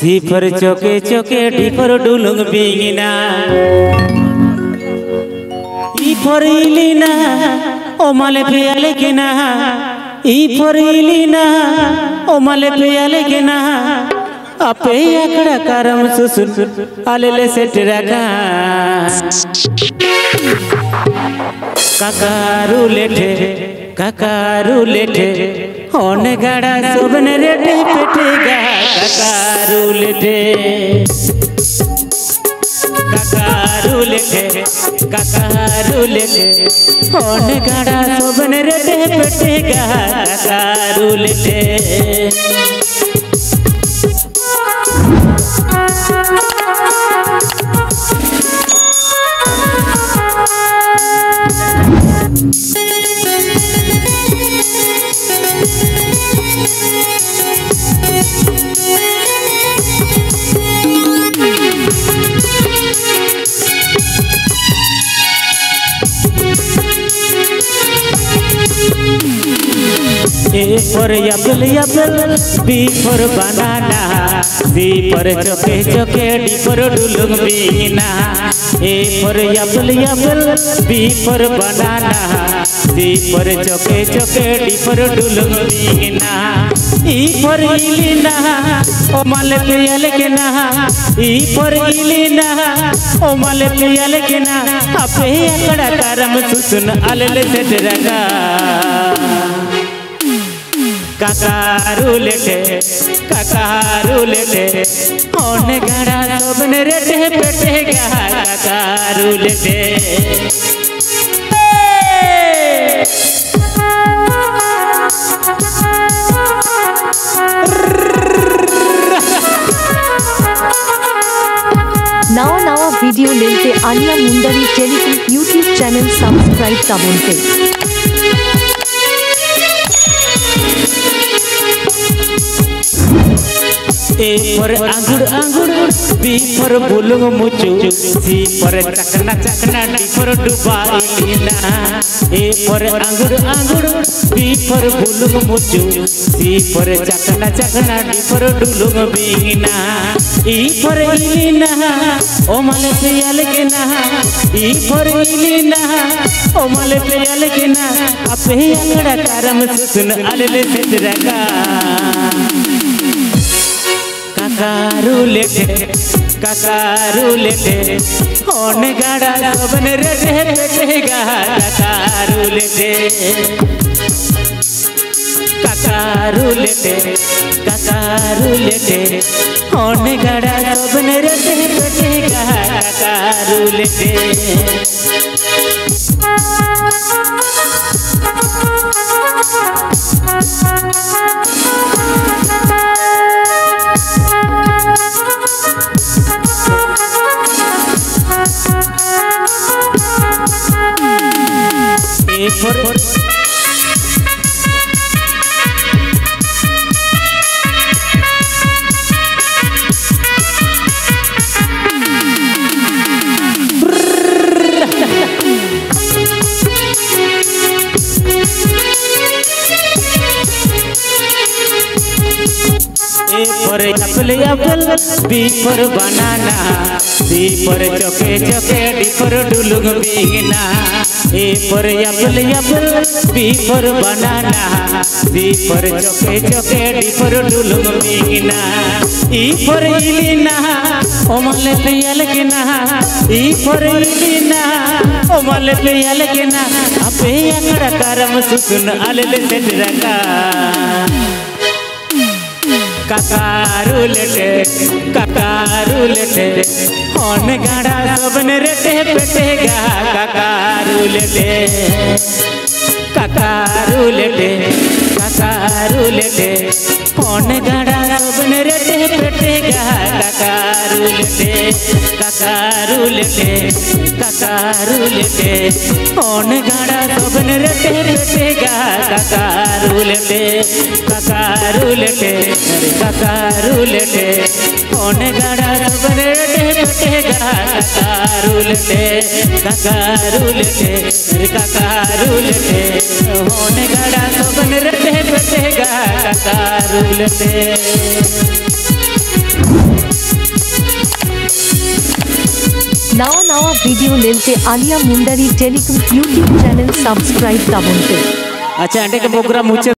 सिफर चौके चौके डिफर डुलुंग बिगिना इफर इलिना ओ माले पियाले किना इफर इलिना ओ माले पियाले किना आपे अकड़ा करम सुसुन आलेले सेटराका काकारू लेठे होने गाड़ा सोबने रेटे पेटेगा काकारू लेठे होने गाड़ा सोबने रेटे पेटेगा काकारू लेठे A for apple, B for banana, C for choke, D for dulung bina. A for apple, B for banana, C for choke, D for dulung bina. E for ilina, O male piyalekena. E for ilina, O male piyalekena. Ape akada karam susun alele setraga. काकारू लेटे होने गाड़ा सोबने रेटे पेटेगा काकारू लेटे नवा video लेते आलिया Mundari telefilm YouTube channel subscribe ताबोनते A for angur, B for bulung mucu, C for chakna, D for duba ilina. A for angur, B for bulung mucu, C for chakna, D for dulung bina. E for ilina, O male piyalekena. E for ilina, O male piyalekena. Ape akada karam susun alele setraga. काकारू लेटे होने गाड़ा सोबने रेटे पेटेगा काकारू लेटे होने गाड़ा सोबने रेटे पेटेगा काकारू लेटे A for apple, B for banana, C for choke, D for dulung bina. A for apple, B for banana, C for choke, D for dulung bina. E for ilina, O male piyalekena. E for ilina, O male piyalekena. Ape akada karam susun alele setraga. काकारू लेटे होने गाड़ा सोबने रेटे पेटेगा काकारू लेटे होने गाड़ा सोबने रेटे पेटेगा काकारू लेटे होने गाड़ा सोबने रेटे पेटेगा काकारू लेटे होने गाड़ा सोबने रेटे पेटेगा काकारू लेटे होने गाड़ा सोबने रेटे पेटेगा काकारू लेटे। नवा वीडियो लेते आलिया Mundari telecom YouTube channel subscribe ताबन अच्छा अंडे के मोगरा मुझे